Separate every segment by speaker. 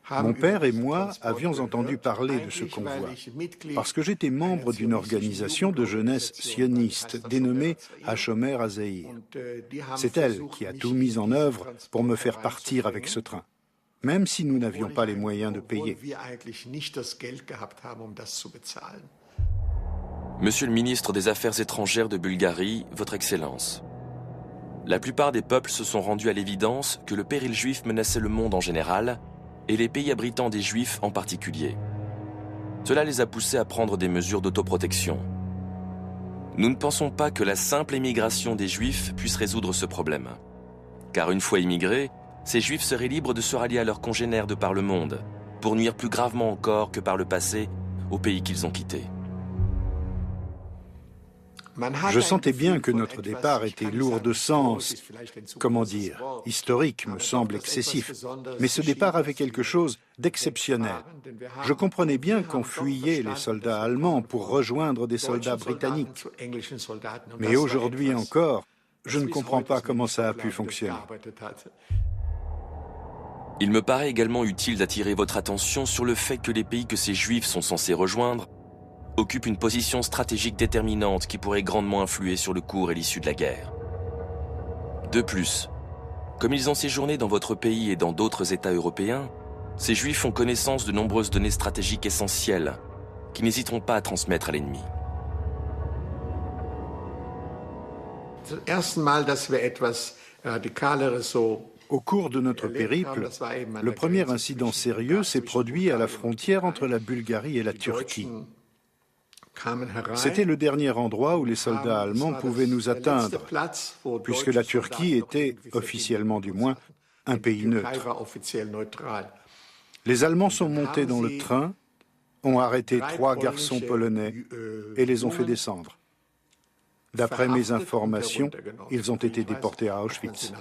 Speaker 1: Mon père et moi avions entendu parler de ce convoi, parce que j'étais membre d'une organisation de jeunesse sioniste dénommée Hashomer HaZeir. C'est elle qui a tout mis en œuvre pour me faire partir avec ce train, même si nous n'avions pas les moyens de payer.
Speaker 2: Monsieur le ministre des Affaires étrangères de Bulgarie, Votre Excellence. La plupart des peuples se sont rendus à l'évidence que le péril juif menaçait le monde en général et les pays abritant des juifs en particulier. Cela les a poussés à prendre des mesures d'autoprotection. Nous ne pensons pas que la simple émigration des juifs puisse résoudre ce problème. Car une fois immigrés, ces juifs seraient libres de se rallier à leurs congénères de par le monde, pour nuire plus gravement encore que par le passé au pays qu'ils ont quitté.
Speaker 1: Je sentais bien que notre départ était lourd de sens, comment dire, historique me semble excessif, mais ce départ avait quelque chose d'exceptionnel. Je comprenais bien qu'on fuyait les soldats allemands pour rejoindre des soldats britanniques. Mais aujourd'hui encore, je ne comprends pas comment ça a pu fonctionner.
Speaker 2: Il me paraît également utile d'attirer votre attention sur le fait que les pays que ces juifs sont censés rejoindre occupent une position stratégique déterminante qui pourrait grandement influer sur le cours et l'issue de la guerre. De plus, comme ils ont séjourné dans votre pays et dans d'autres États européens, ces Juifs ont connaissance de nombreuses données stratégiques essentielles qui n'hésiteront pas à transmettre à l'ennemi.
Speaker 1: Au cours de notre périple, le premier incident sérieux s'est produit à la frontière entre la Bulgarie et la Turquie. C'était le dernier endroit où les soldats allemands pouvaient nous atteindre, puisque la Turquie était, officiellement du moins, un pays neutre. Les Allemands sont montés dans le train, ont arrêté 3 garçons polonais et les ont fait descendre. D'après mes informations, ils ont été déportés à Auschwitz.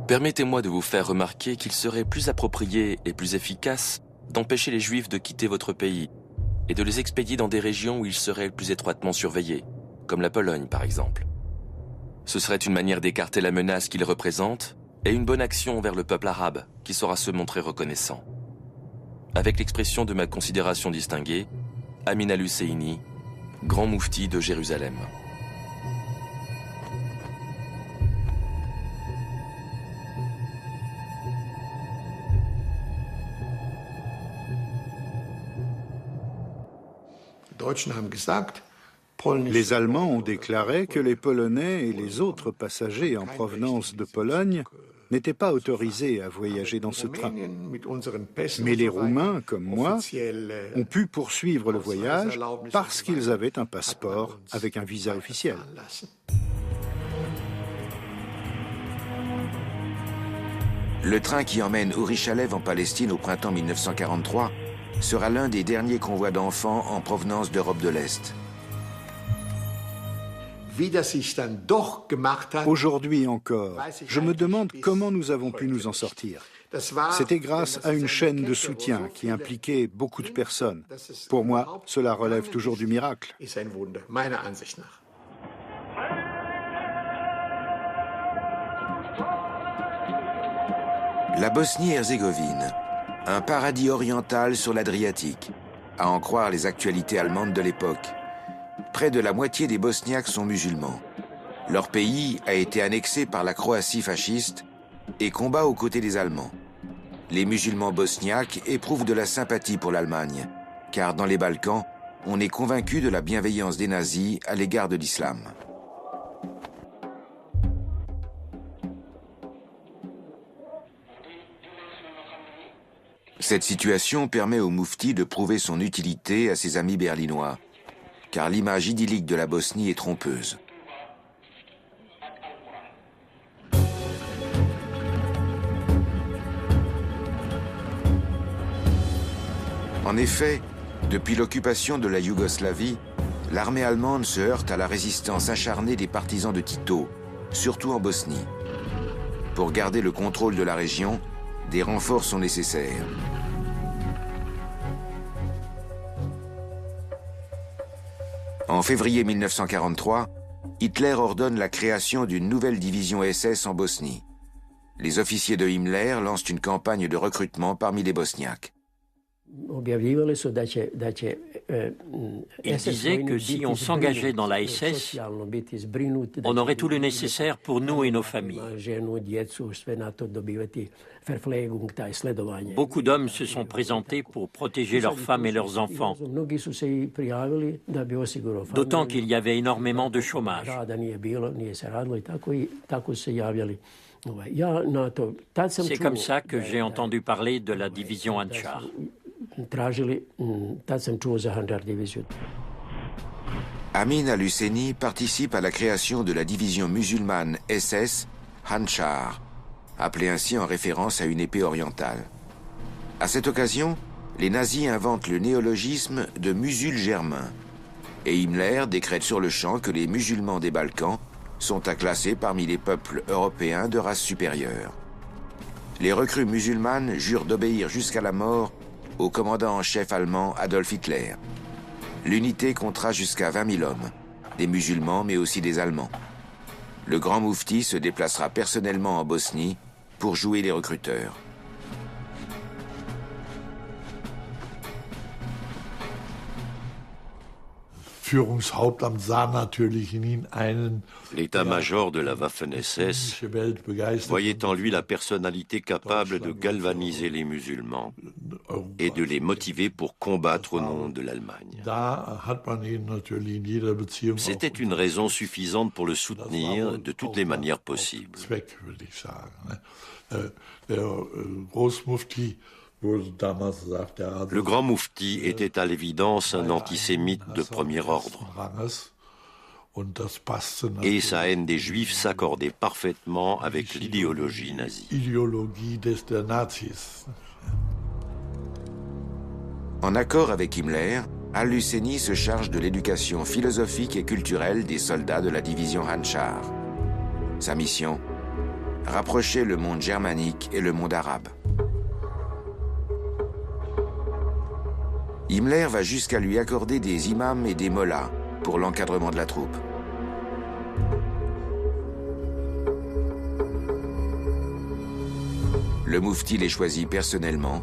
Speaker 2: Permettez-moi de vous faire remarquer qu'il serait plus approprié et plus efficace d'empêcher les Juifs de quitter votre pays et de les expédier dans des régions où ils seraient plus étroitement surveillés, comme la Pologne par exemple. Ce serait une manière d'écarter la menace qu'ils représentent et une bonne action envers le peuple arabe qui saura se montrer reconnaissant. Avec l'expression de ma considération distinguée, Amin al-Husseini, grand moufti de Jérusalem.
Speaker 1: Les Allemands ont déclaré que les Polonais et les autres passagers en provenance de Pologne n'étaient pas autorisés à voyager dans ce train. Mais les Roumains, comme moi, ont pu poursuivre le voyage parce qu'ils avaient un passeport avec un visa officiel.
Speaker 3: Le train qui emmène Uri Shalev en Palestine au printemps 1943 sera l'un des derniers convois d'enfants en provenance d'Europe de l'Est.
Speaker 1: Aujourd'hui encore, je me demande comment nous avons pu nous en sortir. C'était grâce à une chaîne de soutien qui impliquait beaucoup de personnes. Pour moi, cela relève toujours du miracle.
Speaker 3: La Bosnie-Herzégovine, un paradis oriental sur l'Adriatique, à en croire les actualités allemandes de l'époque. Près de la moitié des Bosniaques sont musulmans. Leur pays a été annexé par la Croatie fasciste et combat aux côtés des Allemands. Les musulmans bosniaques éprouvent de la sympathie pour l'Allemagne, car dans les Balkans, on est convaincu de la bienveillance des nazis à l'égard de l'islam. Cette situation permet au Moufti de prouver son utilité à ses amis berlinois, car l'image idyllique de la Bosnie est trompeuse. En effet, depuis l'occupation de la Yougoslavie, l'armée allemande se heurte à la résistance acharnée des partisans de Tito, surtout en Bosnie. Pour garder le contrôle de la région, des renforts sont nécessaires. En février 1943, Hitler ordonne la création d'une nouvelle division SS en Bosnie. Les officiers de Himmler lancent une campagne de recrutement parmi les Bosniaques.
Speaker 4: Il disait que si on s'engageait dans la SS, on aurait tout le nécessaire pour nous et nos familles. Beaucoup d'hommes se sont présentés pour protéger leurs femmes et leurs enfants, d'autant qu'il y avait énormément de chômage. C'est comme ça que j'ai entendu parler de la division Handschar.
Speaker 3: Amin al-Husseini participe à la création de la division musulmane SS Handschar, appelée ainsi en référence à une épée orientale. À cette occasion, les nazis inventent le néologisme de musul-germain, et Himmler décrète sur le champ que les musulmans des Balkans sont à classer parmi les peuples européens de race supérieure. Les recrues musulmanes jurent d'obéir jusqu'à la mort au commandant en chef allemand Adolf Hitler. L'unité comptera jusqu'à 20 000 hommes, des musulmans mais aussi des Allemands. Le grand moufti se déplacera personnellement en Bosnie pour jouer les recruteurs.
Speaker 5: L'état-major de la Waffen-SS voyait en lui la personnalité capable de galvaniser les musulmans et de les motiver pour combattre au nom de l'Allemagne. C'était une raison suffisante pour le soutenir de toutes les manières possibles. Le grand moufti était à l'évidence un antisémite de premier ordre. Et sa haine des Juifs s'accordait parfaitement avec l'idéologie nazie.
Speaker 3: En accord avec Himmler, al-Husseini se charge de l'éducation philosophique et culturelle des soldats de la division Handschar. Sa mission, rapprocher le monde germanique et le monde arabe. Himmler va jusqu'à lui accorder des imams et des mollahs pour l'encadrement de la troupe. Le moufti les choisit personnellement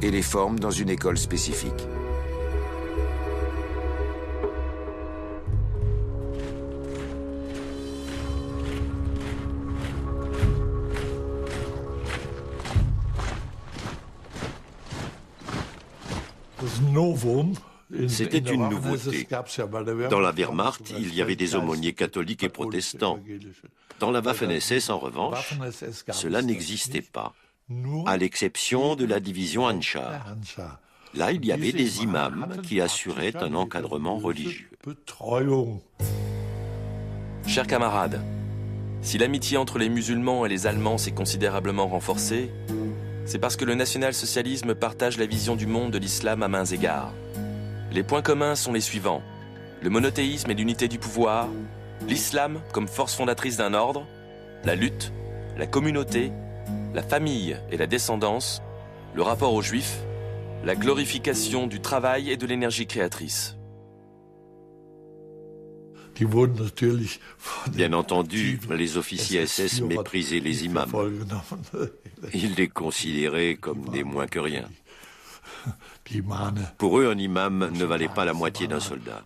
Speaker 3: et les forme dans une école spécifique.
Speaker 5: C'était une nouveauté. Dans la Wehrmacht, il y avait des aumôniers catholiques et protestants. Dans la Waffen-SS, en revanche, cela n'existait pas, à l'exception de la division Handschar. Là, il y avait des imams qui assuraient un encadrement religieux.
Speaker 2: Chers camarades, si l'amitié entre les musulmans et les Allemands s'est considérablement renforcée, c'est parce que le national-socialisme partage la vision du monde de l'islam à mains égards. Les points communs sont les suivants: le monothéisme et l'unité du pouvoir, l'islam comme force fondatrice d'un ordre, la lutte, la communauté, la famille et la descendance, le rapport aux juifs, la glorification du travail et de l'énergie créatrice.
Speaker 5: Bien entendu, les officiers SS méprisaient les imams. Ils les considéraient comme des moins que rien. Pour eux, un imam ne valait pas la moitié d'un soldat.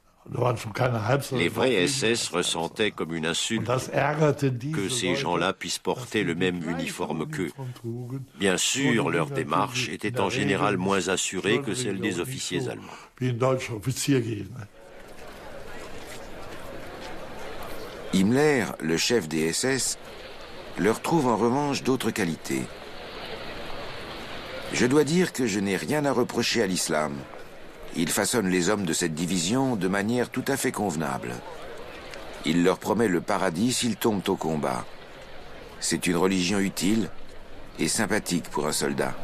Speaker 5: Les vrais SS ressentaient comme une insulte que ces gens-là puissent porter le même uniforme qu'eux. Bien sûr, leur démarche était en général moins assurée que celle des officiers allemands.
Speaker 3: Himmler, le chef des SS, leur trouve en revanche d'autres qualités. Je dois dire que je n'ai rien à reprocher à l'islam. Il façonne les hommes de cette division de manière tout à fait convenable. Il leur promet le paradis s'ils tombent au combat. C'est une religion utile et sympathique pour un soldat.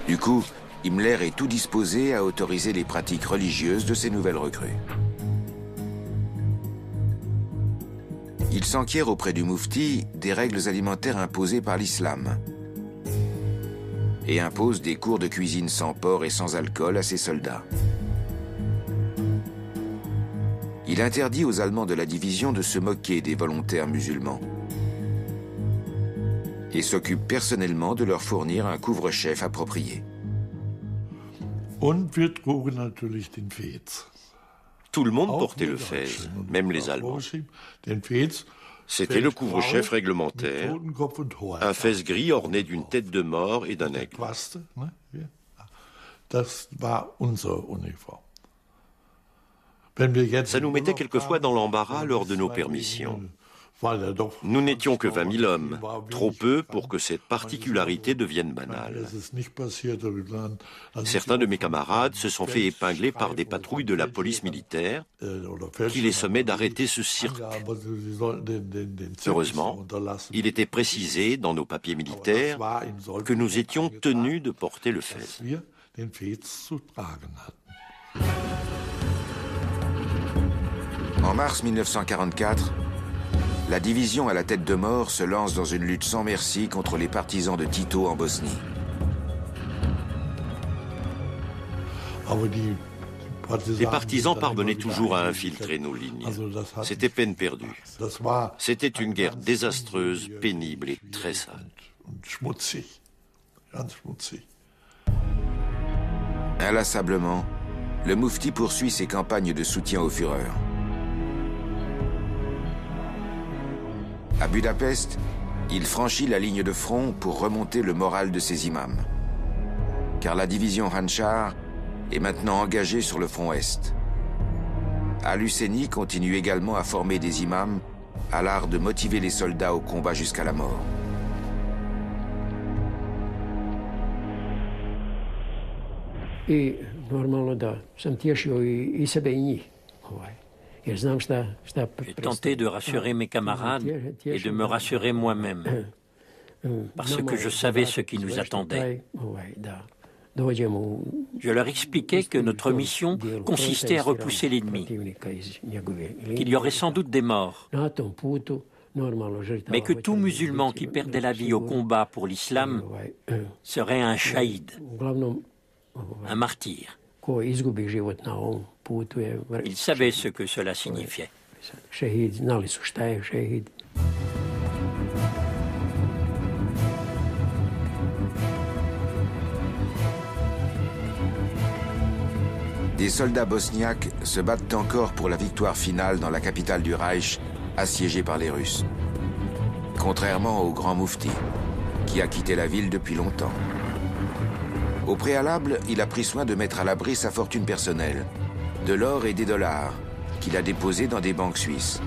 Speaker 3: Du coup, Himmler est tout disposé à autoriser les pratiques religieuses de ces nouvelles recrues. Il s'enquiert auprès du moufti des règles alimentaires imposées par l'islam et impose des cours de cuisine sans porc et sans alcool à ses soldats. Il interdit aux Allemands de la division de se moquer des volontaires musulmans et s'occupe personnellement de leur fournir un couvre-chef approprié.
Speaker 5: Tout le monde portait le fez, même les Allemands. C'était le couvre-chef réglementaire, un fez gris orné d'une tête de mort et d'un aigle. Ça nous mettait quelquefois dans l'embarras lors de nos permissions. Nous n'étions que 20 000 hommes, trop peu pour que cette particularité devienne banale. Certains de mes camarades se sont fait épingler par des patrouilles de la police militaire qui les sommaient d'arrêter ce cirque. Heureusement, il était précisé dans nos papiers militaires que nous étions tenus de porter le fez.
Speaker 3: En mars 1944, la division à la tête de mort se lance dans une lutte sans merci contre les partisans de Tito en Bosnie.
Speaker 5: Les partisans parvenaient toujours à infiltrer nos lignes. C'était peine perdue. C'était une guerre désastreuse, pénible et très sale.
Speaker 3: Inlassablement, le Moufti poursuit ses campagnes de soutien au Führer. À Budapest, il franchit la ligne de front pour remonter le moral de ses imams. Car la division Handschar est maintenant engagée sur le front Est. Al-Husseini continue également à former des imams à l'art de motiver les soldats au combat jusqu'à la mort.
Speaker 6: I normalno da sam tješio i sebe i njih.
Speaker 4: J'ai tenté de rassurer mes camarades et de me rassurer moi-même, parce que je savais ce qui nous attendait. Je leur expliquais que notre mission consistait à repousser l'ennemi, qu'il y aurait sans doute des morts, mais que tout musulman qui perdait la vie au combat pour l'islam serait un shahid, un martyr. Ils savaient ce que cela signifiait.
Speaker 3: Des soldats bosniaques se battent encore pour la victoire finale dans la capitale du Reich, assiégée par les Russes. Contrairement au grand Moufti, qui a quitté la ville depuis longtemps. Au préalable, il a pris soin de mettre à l'abri sa fortune personnelle, de l'or et des dollars, qu'il a déposés dans des banques suisses.